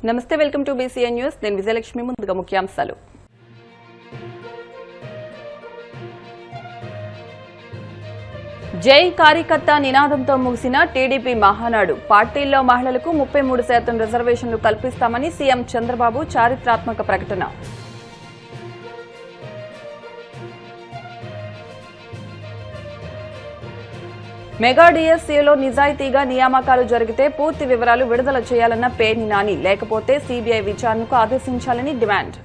నమస్తే, welcome to BCN news. నేను విజయలక్ష్మి. ముందుగా ముఖ్యాంశాలు. జై కార్యకర్త నినాదంతో ముగిసిన టీడీపీ మహానాడు. పార్టీల్లో మహిళలకు 33% రిజర్వేషన్లు కల్పిస్తామని సీఎం చంద్రబాబు చారిత్రాత్మక ప్రకటన. మెగా డీఎస్సీలో నిజాయితీగా నియామకాలు జరిగితే పూర్తి వివరాలు విడుదల చేయాలన్న పేర్ని నాని, లేకపోతే సీబీఐ విచారణకు ఆదేశించాలని డిమాండ్.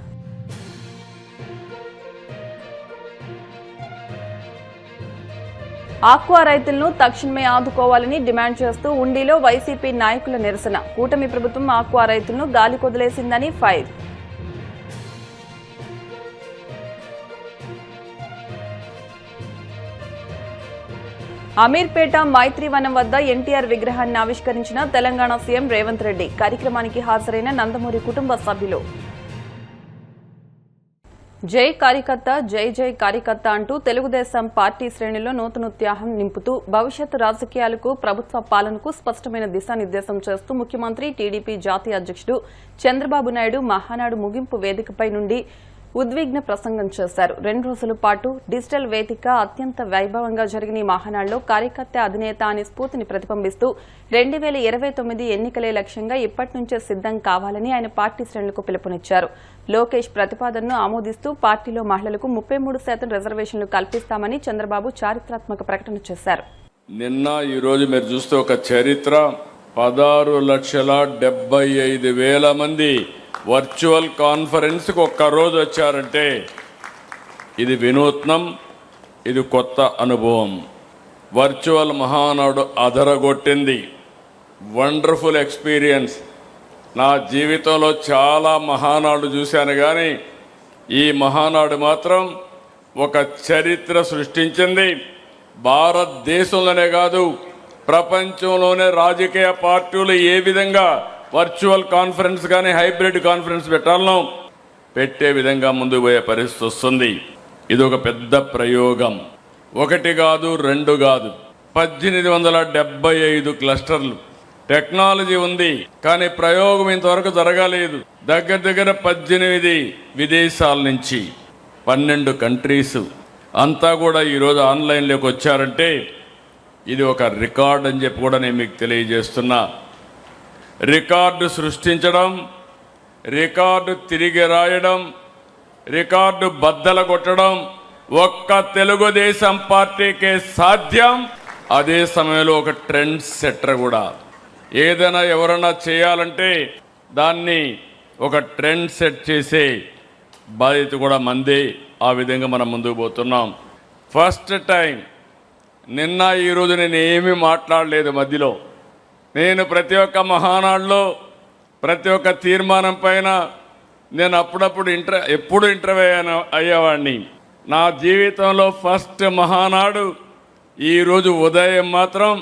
ఆక్వా రైతులను తక్షణమే ఆదుకోవాలని డిమాండ్ చేస్తూ ఉండిలో వైసీపీ నాయకుల నిరసన. కూటమి ప్రభుత్వం ఆక్వా రైతులను గాలికొదిలేసిందని ఫైర్. అమీర్పేట మైత్రివనం వద్ద ఎన్టీఆర్ విగ్రహాన్ని ఆవిష్కరించిన తెలంగాణ సీఎం రేవంత్ రెడ్డి. కార్యక్రమానికి హాజరైన నందమూరి కుటుంబ సభ్యులు. జై కార్యకర్త, జై జై కార్యకర్త అంటూ తెలుగుదేశం పార్టీ శ్రేణుల్లో నూతనోత్సాహం నింపుతూ భవిష్యత్ రాజకీయాలకు, ప్రభుత్వ పాలనకు స్పష్టమైన దిశానిర్దేశం చేస్తూ ముఖ్యమంత్రి, టీడీపీ జాతీయ అధ్యక్షుడు చంద్రబాబు నాయుడు మహానాడు ముగింపు వేదికపై నుండి ఉద్విగ్న ప్రసంగం చేశారు. 2 రోజుల పాటు డిజిటల్ వేదిక అత్యంత వైభవంగా జరిగిన ఈ మహానాడులో కార్యకర్త అధినేత అనే స్ఫూర్తిని ప్రతిబింబిస్తూ 2029 ఎన్నికలే లక్ష్యంగా ఇప్పటి నుంచే సిద్దం కావాలని ఆయన పార్టీ శ్రేణులకు పిలుపునిచ్చారు. లోకేష్ ప్రతిపాదనను ఆమోదిస్తూ పార్టీలో మహిళలకు 33% రిజర్వేషన్లు కల్పిస్తామని చంద్రబాబు చారిత్రాత్మక ప్రకటన చేశారు. నిన్న ఈ రోజు మీరు చూస్తే ఒక చరిత్ర. 16,75,000 మంది వర్చువల్ కాన్ఫరెన్స్కి ఒక్కరోజు వచ్చారంటే ఇది వినూత్నం, ఇది కొత్త అనుభవం. వర్చువల్ మహానాడు అదరగొట్టింది. Wonderful experience. నా జీవితంలో చాలా మహానాడు చూశాను, కానీ ఈ మహానాడు మాత్రం ఒక చరిత్ర సృష్టించింది. భారతదేశంలోనే కాదు, ప్రపంచంలోనే రాజకీయ పార్టీలు ఏ విధంగా వర్చువల్ కాన్ఫరెన్స్ కానీ హైబ్రిడ్ కాన్ఫరెన్స్ పెట్టే విధంగా ముందుకు పోయే పరిస్థితి వస్తుంది. ఇది ఒక పెద్ద ప్రయోగం. 1 కాదు, 2 కాదు, 1875 క్లస్టర్లు. టెక్నాలజీ ఉంది, కానీ ప్రయోగం ఇంతవరకు జరగలేదు. దగ్గర 18 విదేశాల నుంచి 12 కంట్రీస్ అంతా కూడా ఈరోజు ఆన్లైన్లోకి వచ్చారంటే ఇది ఒక రికార్డ్ అని చెప్పి కూడా నేను మీకు తెలియజేస్తున్నా. రికార్డు సృష్టించడం, రికార్డు తిరిగి రాయడం, రికార్డు బద్దలు కొట్టడం ఒక్క తెలుగుదేశం పార్టీకే సాధ్యం. అదే సమయంలో ఒక ట్రెండ్ సెట్టర్ కూడా. ఏదైనా ఎవరైనా చేయాలంటే దాన్ని ఒక ట్రెండ్ సెట్ చేసే బాధ్యత కూడా మంది. ఆ విధంగా మనం ముందుకు పోతున్నాం. ఫస్ట్ టైం నిన్న ఈరోజు నేను ఏమీ మాట్లాడలేదు మధ్యలో. నేను ప్రతి ఒక్క మహానాడులో ప్రతి ఒక్క తీర్మానం పైన నేను అప్పుడప్పుడు ఎప్పుడు ఇంటర్వ్యూ అయ్యేవాడిని. నా జీవితంలో ఫస్ట్ మహానాడు ఈరోజు ఉదయం మాత్రం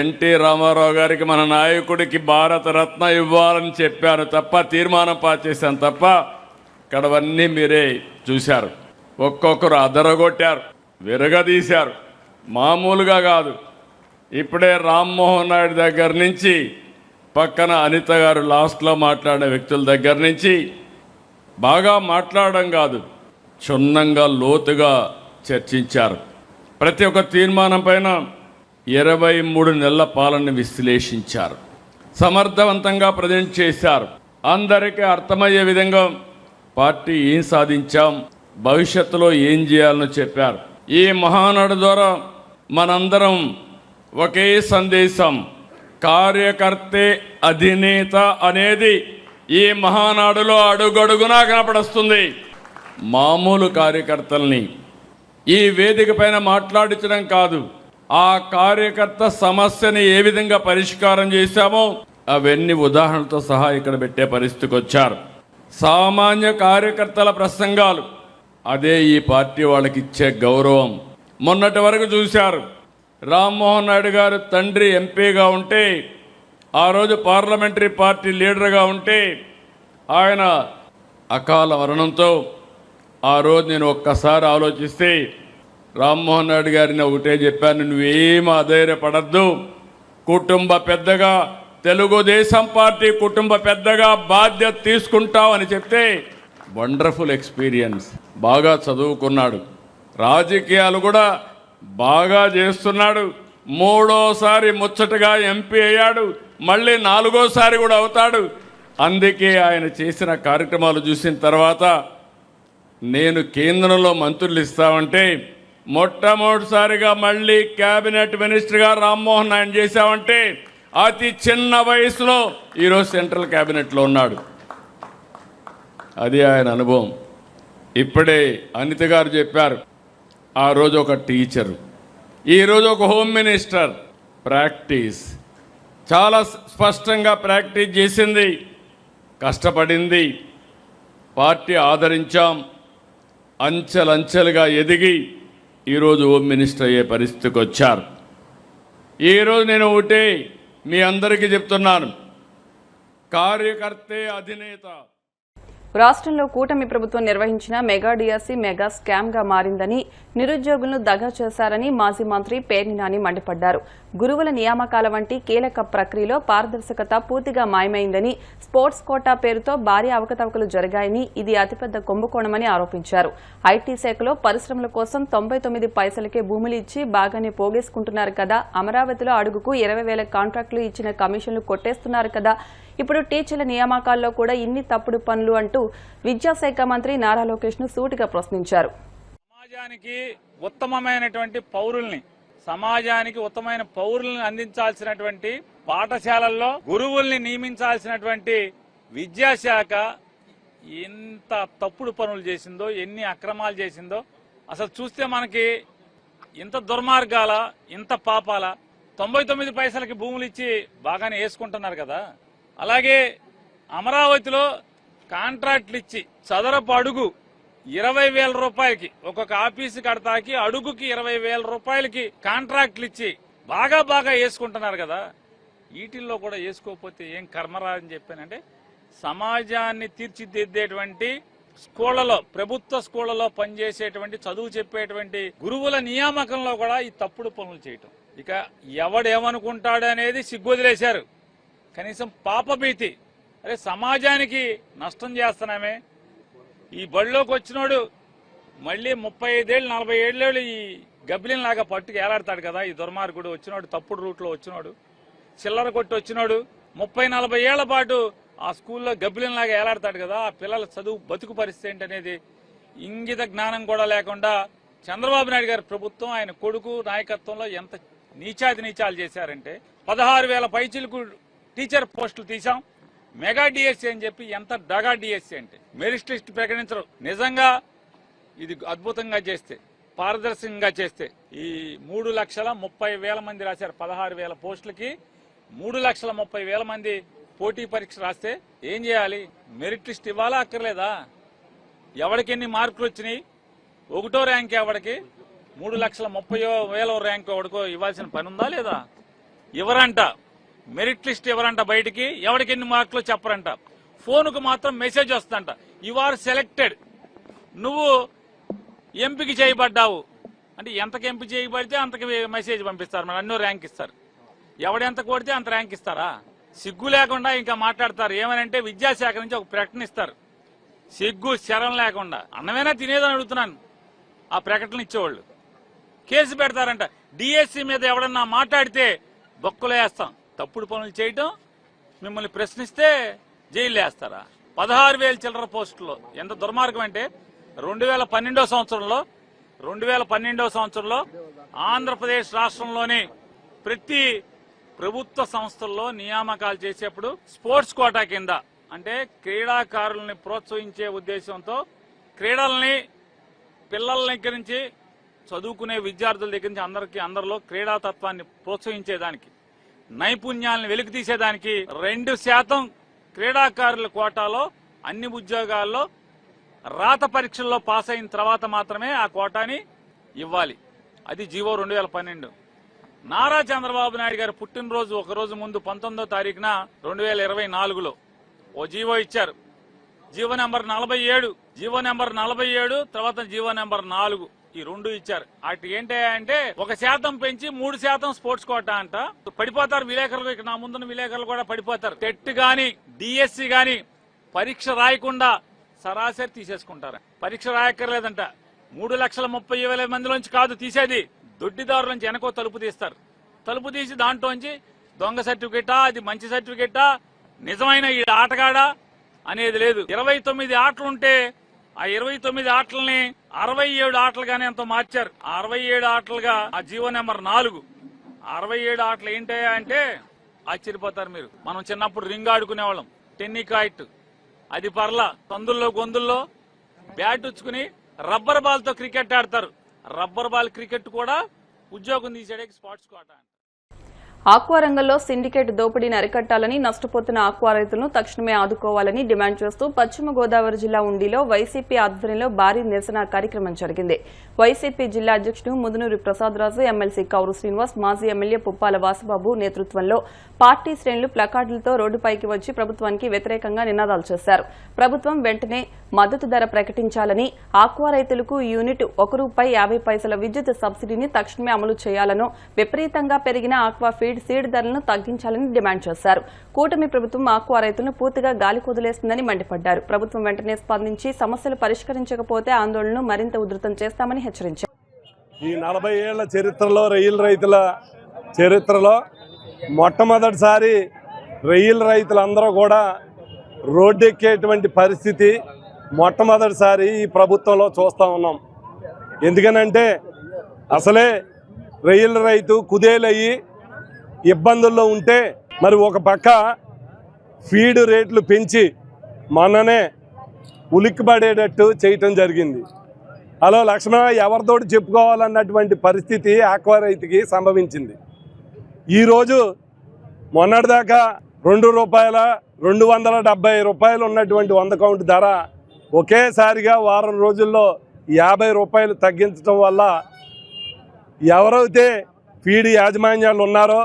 ఎన్టీ రామారావు గారికి, మన నాయకుడికి భారతరత్న ఇవ్వాలని చెప్పాను తప్ప, తీర్మానం పాస్ చేశాను తప్ప, ఇక్కడవన్నీ మీరే చూశారు. ఒక్కొక్కరు అదరగొట్టారు, విరగదీశారు. మామూలుగా కాదు. ఇప్పుడే రామ్మోహన్ నాయుడు దగ్గర నుంచి పక్కన అనిత గారు లాస్ట్లో మాట్లాడిన వ్యక్తుల దగ్గర నుంచి బాగా మాట్లాడడం కాదు, క్షుణ్ణంగా లోతుగా చర్చించారు. ప్రతి ఒక్క తీర్మానం పైన 23 నెలల పాలన విశ్లేషించారు. సమర్థవంతంగా ప్రజెంట్ చేశారు. అందరికీ అర్థమయ్యే విధంగా పార్టీ ఏం సాధించాం, భవిష్యత్తులో ఏం చేయాలని చెప్పారు. ఈ మహానాడు ద్వారా మనందరం ఒకే సందేశం, కార్యకర్తే అధినేత అనేది ఈ మహానాడులో అడుగడుగునా కనపడుస్తుంది. మామూలు కార్యకర్తల్ని ఈ వేదిక పైన మాట్లాడించడం కాదు, ఆ కార్యకర్త సమస్యని ఏ విధంగా పరిష్కారం చేశామో అవన్నీ ఉదాహరణతో సహా ఇక్కడ పెట్టే పరిస్థితికి వచ్చారు. సామాన్య కార్యకర్తల ప్రసంగాలు, అదే ఈ పార్టీ వాళ్ళకి ఇచ్చే గౌరవం. మొన్నటి వరకు చూశారు, రామ్మోహన్ నాయుడు గారు తండ్రి ఎంపీగా ఉంటే, ఆ రోజు పార్లమెంటరీ పార్టీ లీడర్గా ఉంటే, ఆయన అకాల మరణంతో ఆ రోజు నేను ఒక్కసారి ఆలోచిస్తే రామ్మోహన్ నాయుడు గారిని ఒకటే చెప్పాను, నువ్వేం అధైర్యపడద్దు, కుటుంబ పెద్దగా తెలుగుదేశం పార్టీ కుటుంబ పెద్దగా బాధ్యత తీసుకుంటామని చెప్తే వండర్ఫుల్ ఎక్స్పీరియన్స్. బాగా చదువుకున్నాడు, రాజకీయాలు కూడా బాగా చేస్తున్నాడు. మూడోసారి ముచ్చటగా ఎంపీ అయ్యాడు, మళ్ళీ నాలుగోసారి కూడా అవుతాడు. అందుకే ఆయన చేసిన కార్యక్రమాలు చూసిన తర్వాత నేను కేంద్రంలో మంత్రులు ఇస్తామంటే మొట్టమొదటిసారిగా మళ్ళీ క్యాబినెట్ మినిస్టర్గా రామ్మోహన్ నాయుడు చేశామంటే అతి చిన్న వయసులో ఈరోజు సెంట్రల్ క్యాబినెట్లో ఉన్నాడు. అది ఆయన అనుభవం. ఇప్పుడే అనిత గారు చెప్పారు, ఆ రోజు ఒక టీచరు, ఈరోజు ఒక హోమ్ మినిస్టర్. ప్రాక్టీస్ చాలా స్పష్టంగా ప్రాక్టీస్ చేసింది, కష్టపడింది, పార్టీ ఆదరించాం, అంచెలంచెలుగా ఎదిగి ఈరోజు హోమ్ మినిస్టర్ అయ్యే పరిస్థితికి వచ్చారు. ఈరోజు నేను ఒకటే మీ అందరికీ చెప్తున్నాను, కార్యకర్తే అధినేత. రాష్ట్రంలో కూటమి ప్రభుత్వం నిర్వహించిన మెగా డిఎస్సి మెగా స్కామ్ గా మారిందని, నిరుద్యోగులను దగా చేశారని మాజీ మంత్రి పేర్ని నాని మండిపడ్డారు. గురువుల నియామకాల వంటి కీలక ప్రక్రియలో పారదర్శకత పూర్తిగా మాయమైందని, స్పోర్ట్స్ కోటా పేరుతో భారీ అవకతవకలు జరిగాయని, ఇది అతిపెద్ద కుంభకోణమని ఆరోపించారు. ఐటీ శాఖలో పరిశ్రమల కోసం 99 పైసలకే భూములు ఇచ్చి బాగానే పోగేసుకుంటున్నారు కదా, అమరావతిలో అడుగుకు 20,000 కాంట్రాక్టులు ఇచ్చిన కమిషన్లు కొట్టేస్తున్నారు కదా, ఇప్పుడు టీచర్ల నియామకాల్లో కూడా ఇన్ని తప్పుడు పనులు అంటూ విద్యాశాఖ మంత్రి నారా లోకేష్ ను సూటిగా ప్రశ్నించారు. సమాజానికి ఉత్తమమైన పౌరుల్ని అందించాల్సినటువంటి పాఠశాలల్లో గురువుల్ని నియమించాల్సినటువంటి విద్యాశాఖ ఎంత తప్పుడు పనులు చేసిందో, ఎన్ని అక్రమాలు చేసిందో అసలు చూస్తే మనకి ఇంత దుర్మార్గాల, ఇంత పాపాల. 99 పైసలకి భూములు ఇచ్చి బాగానే వేసుకుంటున్నారు కదా. అలాగే అమరావతిలో కాంట్రాక్ట్లు ఇచ్చి చదరపు అడుగు 20,000 రూపాయలకి, ఒక్కొక్క ఆఫీసు కడతాకి అడుగుకి 20,000 రూపాయలకి కాంట్రాక్ట్లు ఇచ్చి బాగా వేసుకుంటున్నారు కదా. వీటిల్లో కూడా వేసుకోకపోతే ఏం కర్మరా అని చెప్పానంటే, సమాజాన్ని తీర్చిదిద్దేటువంటి స్కూళ్లలో, ప్రభుత్వ స్కూళ్లలో పనిచేసేటువంటి, చదువు చెప్పేటువంటి గురువుల నియామకంలో కూడా ఈ తప్పుడు పనులు చేయటం. ఇక ఎవడేమనుకుంటాడు అనేది సిగ్గొదిలేశారు. కనీసం పాపభీతి, అరే సమాజానికి నష్టం చేస్తున్నామే. ఈ బడిలోకి వచ్చినోడు మళ్ళీ 35 ఏళ్ళు 40 ఏళ్ళు ఈ గబ్బిలిన్ లాగా పట్టుకు ఏలాడతాడు కదా. ఈ దుర్మార్గుడు వచ్చినోడు, తప్పుడు రూట్లో వచ్చినోడు, చిల్లర కొట్టి వచ్చినోడు 30-40 ఏళ్ల పాటు ఆ స్కూల్లో గబ్బిలిన్ లాగా ఏలాడతాడు కదా. ఆ పిల్లల చదువు బతుకు పరిస్థితి ఏంటనేది ఇంగిత జ్ఞానం కూడా లేకుండా చంద్రబాబు నాయుడు గారి ప్రభుత్వం, ఆయన కొడుకు నాయకత్వంలో ఎంత నీచాలు చేశారంటే, 16,000 పైచిలకు టీచర్ పోస్టులు తీసాం, మెగా డిఎస్సీ అని చెప్పి ఎంత డగా డిఎస్సీ అంటే మెరిట్ లిస్ట్ ప్రకటించరు. నిజంగా ఇది అద్భుతంగా చేస్తే, పారదర్శకంగా చేస్తే ఈ 3,30,000 మంది రాశారు. 16,000 పోస్టులకి 3,30,000 మంది పోటీ పరీక్ష రాస్తే ఏం చేయాలి? మెరిట్ లిస్ట్ ఇవ్వాలా అక్కర్లేదా? ఎవరికి ఎన్ని మార్కులు వచ్చినాయి, 1వ ర్యాంక్ ఎవరికి, 3,30,000 ర్యాంక్ ఎవరికో ఇవ్వాల్సిన పని ఉందా లేదా? ఎవరంట మెరిట్ లిస్ట్ ఎవరంట, బయటికి ఎవరికి ఎన్ని మార్కులు చెప్పరంట. ఫోన్కు మాత్రం మెసేజ్ వస్తుందంట, యు ఆర్ సెలెక్టెడ్, నువ్వు ఎంపిక చేయబడ్డావు అంటే. ఎంతకు ఎంపిక చేయబడితే అంతకి మెసేజ్ పంపిస్తారు, మరి అన్నో ర్యాంక్ ఇస్తారు. ఎవడెంత కొడితే అంత ర్యాంక్ ఇస్తారా? సిగ్గు లేకుండా ఇంకా మాట్లాడతారు. ఏమనంటే విద్యాశాఖ నుంచి ఒక ప్రకటన ఇస్తారు, సిగ్గు శరం లేకుండా. అన్నమైనా తినేదని అడుగుతున్నాను. ఆ ప్రకటన ఇచ్చేవాళ్ళు కేసు పెడతారంట. డిఎస్సీ మీద ఎవడన్నా మాట్లాడితే బొక్కలు వేస్తాం. తప్పుడు పనులు చేయటం, మిమ్మల్ని ప్రశ్నిస్తే జైలు వేస్తారా? 16,000 చిల్లర పోస్టుల్లో ఎంత దుర్మార్గం అంటే, 2012వ సంవత్సరంలో ఆంధ్రప్రదేశ్ రాష్ట్రంలోని ప్రతి ప్రభుత్వ సంస్థల్లో నియామకాలు చేసేప్పుడు స్పోర్ట్స్ కోటా కింద, అంటే క్రీడాకారుల్ని ప్రోత్సహించే ఉద్దేశంతో, క్రీడల్ని పిల్లల దగ్గర నుంచి చదువుకునే విద్యార్థుల దగ్గర నుంచి అందరిలో క్రీడాతత్వాన్ని ప్రోత్సహించేదానికి, నైపుణ్యాలను వెలికి తీసేదానికి 2% క్రీడాకారుల కోటాలో అన్ని ఉద్యోగాల్లో రాత పరీక్షల్లో పాస్ అయిన తర్వాత మాత్రమే ఆ కోటాని ఇవ్వాలి. అది జీవో 2012. నారా చంద్రబాబు నాయుడు గారు పుట్టినరోజు ఒకరోజు ముందు 19వ తారీఖున 2024లో ఓ జీవో ఇచ్చారు. జీవో నెంబర్ 47, తర్వాత జీవో నెంబర్ 4. ఈ 2 ఇచ్చారు. అటు ఏంటి అంటే 1% పెంచి 3% స్పోర్ట్స్ కోటా అంట. పడిపోతారు విలేకరులు, ఇక్కడ నా ముందున్న విలేకరులు కూడా పడిపోతారు. టెట్ గాని డిఎస్సి గాని పరీక్ష రాయకుండా సరాసరి తీసేసుకుంటారు. పరీక్ష రాయక్కర్లేదంట. 3,30,000 మందిలోంచి కాదు తీసేది, దొడ్డిదారుల నుంచి వెనకో తలుపు తీస్తారు. తలుపు తీసి దాంట్లోంచి దొంగ సర్టిఫికెటా, అది మంచి సర్టిఫికెటా, నిజమైన ఈ ఆటగాడా అనేది లేదు. 29 ఆటలుంటే ఆ 29 ఆటలని 67 ఆటలుగానే ఎంతో మార్చారు. 67 ఆటలుగా ఆ జీవో నెంబర్ 4. 67 ఆటలు ఏంటయ్యా అంటే ఆశ్చర్యపోతారు మీరు. మనం చిన్నప్పుడు రింగ్ ఆడుకునేవాళ్ళం, టెన్నికాయిట్, అది పర్లా సందుల్లో గొంతుల్లో బ్యాట్ ఉచ్చుకుని రబ్బర్ బాల్ తో క్రికెట్ ఆడతారు. రబ్బర్ బాల్ క్రికెట్ కూడా ఉద్యోగం తీసేయడానికి స్పోర్ట్స్ కోటా. ఆక్వా రంగంలో సిండికేట్ దోపిడీని అరికట్టాలని, నష్టపోతున్న ఆక్వా రైతులను తక్షణమే ఆదుకోవాలని డిమాండ్ చేస్తూ పశ్చిమ గోదావరి జిల్లా ఉండిలో వైసీపీ ఆధ్వర్యంలో భారీ నిరసన కార్యక్రమం జరిగింది. వైసీపీ జిల్లా అధ్యక్షుడు ముదునూరి ప్రసాదరాజు, ఎమ్మెల్సీ కౌరు శ్రీనివాస్, మాజీ ఎమ్మెల్యే పుప్పాల వాసుబాబు నేతృత్వంలో పార్టీ శ్రేణులు ప్లకార్డులతో రోడ్డుపైకి వచ్చి ప్రభుత్వానికి వ్యతిరేకంగా నినాదాలు చేశారు. ప్రభుత్వం వెంటనే మద్దతు ధర ప్రకటించాలని, ఆక్వా రైతులకు యూనిట్ ₹1.50 విద్యుత్ సబ్సిడీని తక్షణమే అమలు చేయాలనో, విపరీతంగా పెరిగిన ఆక్వా ఫీడ్ సీడ్ ధరలను తగ్గించాలని డిమాండ్ చేశారు. కూటమి ప్రభుత్వం ఆక్వా రైతులను పూర్తిగా గాలికొదిలేస్తుందని మండిపడ్డారు. ప్రభుత్వం వెంటనే స్పందించి సమస్యలు పరిష్కరించకపోతే ఆందోళనను మరింత ఉధృతం చేస్తామని హెచ్చరించారు. ఈ 40 ఏళ్ల చరిత్రలో, రొయ్యల రైతుల చరిత్రలో మొట్టమొదటిసారి రొయ్యల రైతులందరూ కూడా రోడ్డెక్కేటువంటి పరిస్థితి మొట్టమొదటిసారి ఈ ప్రభుత్వంలో చూస్తూ ఉన్నాం. ఎందుకనంటే అసలే రొయ్యల రైతు కుదేలయ్యి ఇబ్బందుల్లో ఉంటే, మరి ఒక పక్క ఫీడ్ రేట్లు పెంచి మొన్ననే ఉలిక్కిపడేటట్టు చేయటం జరిగింది. హలో లక్ష్మణ, ఎవరితోటి చెప్పుకోవాలన్నటువంటి పరిస్థితి ఆక్వా రైతుకి సంభవించింది. ఈరోజు మొన్నటిదాకా ₹2.270 ఉన్నటువంటి 100 కౌంట్ ధర ఒకేసారిగా వారం రోజుల్లో ₹50 తగ్గించడం వల్ల ఎవరైతే ఫీడ్ యాజమాన్యాలు ఉన్నారో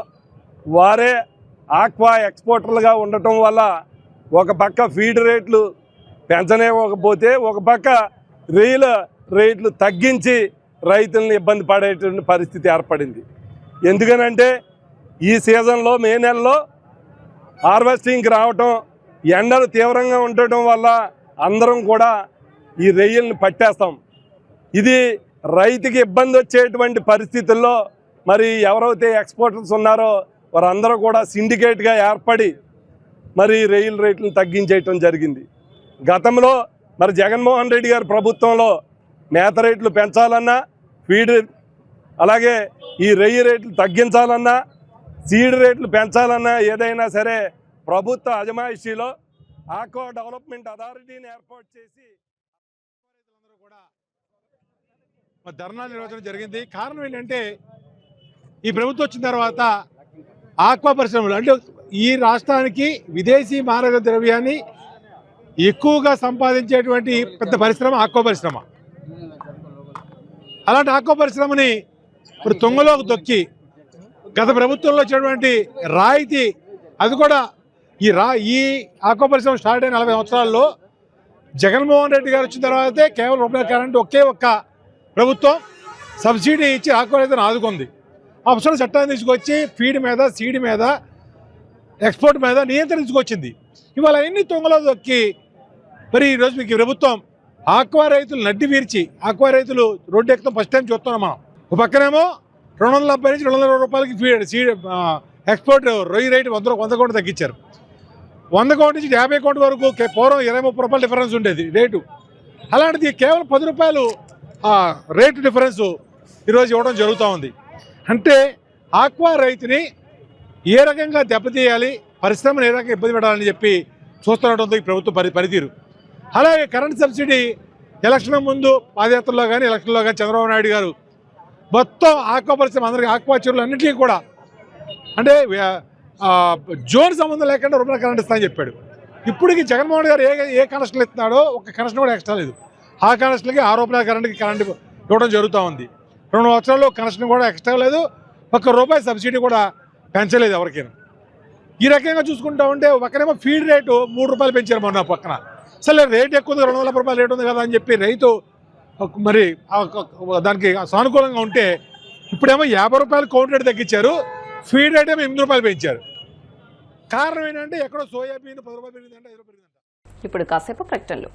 వారే ఆక్వా ఎక్స్పోర్టర్లుగా ఉండటం వల్ల ఒక పక్క ఫీడ్ రేట్లు పెంచనివ్వకపోతే, ఒక పక్క రొయ్యల రేట్లు తగ్గించి రైతులను ఇబ్బంది పడేటువంటి పరిస్థితి ఏర్పడింది. ఎందుకనంటే ఈ సీజన్లో మే నెలలో హార్వెస్టింగ్కి రావటం, ఎండలు తీవ్రంగా ఉండటం వల్ల అందరం కూడా ఈ రొయ్యల్ని పట్టేస్తాం. ఇది రైతుకి ఇబ్బంది వచ్చేటువంటి పరిస్థితుల్లో మరి ఎవరైతే ఎక్స్పోర్టర్స్ ఉన్నారో వారందరూ కూడా సిండికేట్గా ఏర్పడి మరి రొయ్యల రేట్లను తగ్గించేయటం జరిగింది. గతంలో మరి జగన్మోహన్ రెడ్డి గారి ప్రభుత్వంలో మేత రేట్లు పెంచాలన్నా, ఫీడ్ అలాగే ఈ రొయ్య రేట్లు తగ్గించాలన్నా, సీడ్ రేట్లు పెంచాలన్నా ఏదైనా సరే ప్రభుత్వ అజమాయిషీలో ఆక్వా డెవలప్మెంట్ అథారిటీని ఏర్పాటు చేసి ధర్నా నిర్వహించడం జరిగింది. కారణం ఏంటంటే ఈ ప్రభుత్వం వచ్చిన తర్వాత ఆక్వా పరిశ్రమలు, అంటే ఈ రాష్ట్రానికి విదేశీ మారక ద్రవ్యాన్ని ఎక్కువగా సంపాదించేటువంటి పెద్ద పరిశ్రమ ఆక్వా పరిశ్రమ. అలాంటి ఆక్వా పరిశ్రమని ఇప్పుడు తుంగలోకి దొక్కి గత ప్రభుత్వంలో వచ్చినటువంటి రాయితీ, అది కూడా ఈ ఆక్వా పరిశ్రమ స్టార్ట్ అయిన 40 సంవత్సరాల్లో జగన్మోహన్ రెడ్డి గారు వచ్చిన తర్వాతే కేవలం రూపాయల కరెంట్ ఒకే ఒక్క ప్రభుత్వం సబ్సిడీ ఇచ్చి ఆక్వా రైతులను ఆదుకుంది. ఆప్షన్ చట్టాన్ని తీసుకొచ్చి ఫీడ్ మీద, సీడ్ మీద, ఎక్స్పోర్ట్ మీద నియంత్రించుకొచ్చింది. ఇవాళ ఎన్ని తొంగలో దొక్కి మరి ఈరోజు మీకు ప్రభుత్వం ఆక్వా రైతులు నడ్డి వీర్చి ఆక్వా రైతులు రోడ్డు ఎక్కడం ఫస్ట్ టైం చూస్తున్నాం మనం. ఒక పక్కనేమో 270 నుంచి 220 రూపాయలకి ఫీడ్ సీడ్ ఎక్స్పోర్ట్ రొయ్య రేటు 100 కోట్లు తగ్గించారు. 100 కోట్ల నుంచి 50 కోట్ల వరకు పూర్వం 20-30 రూపాయల డిఫరెన్స్ ఉండేది రేటు. అలాంటిది కేవలం 10 రూపాయలు రేటు డిఫరెన్స్ ఈరోజు ఇవ్వడం జరుగుతూ ఉంది. అంటే ఆక్వా రైతుని ఏ రకంగా దెబ్బతీయాలి, పరిశ్రమను ఏ రకంగా ఇబ్బంది పెట్టాలని చెప్పి చూస్తుండటంతో ఈ ప్రభుత్వ పనితీరు. అలాగే కరెంట్ సబ్సిడీ ఎలక్షన్ ముందు పాదయాత్రలో కానీ ఎలక్షన్లో కానీ చంద్రబాబు నాయుడు గారు మొత్తం ఆక్వా పరిశ్రమ అందరికీ ఆక్వా చెరువులు అన్నింటికీ కూడా అంటే జోన్ సంబంధం లేకుండా రూపాయల కరెంట్ ఇస్తానని చెప్పాడు. ఇప్పటికి జగన్మోహన్ గారు ఏ కనెక్షన్లు ఇస్తున్నాడో ఒక కనెక్షన్ కూడా ఎక్స్ట్రా లేదు. ఆ కనెక్షన్లకి ₹6 కరెంట్కి కరెంట్ ఇవ్వడం జరుగుతూ ఉంది. 2 సంవత్సరాల్లో కనెక్షన్ కూడా ఎక్స్ట్రా లేదు, ₹1 సబ్సిడీ కూడా పెంచలేదు ఎవరికైనా. ఈ రకంగా చూసుకుంటా ఉంటే ఒకరేమో ఫీడ్ రేటు ₹3 పెంచారు మొన్న పక్కన. అసలు రేట్ ఎక్కువ ఉంది, ₹200 రేటు ఉంది కదా అని చెప్పి రైతు మరి దానికి సానుకూలంగా ఉంటే ఇప్పుడేమో 50 రూపాయలు కౌంటర్ రేట్ తగ్గించారు, ఫీడ్ రేట్ ఏమో 8 రూపాయలు పెంచారు. కారణం ఏంటంటే ఎక్కడో సోయాబీన్ 10 రూపాయలు పెరిగిందంటే 5 రూపాయలు పెరిగిందంట. ఇప్పుడు కాసేపు ప్రకటనలు.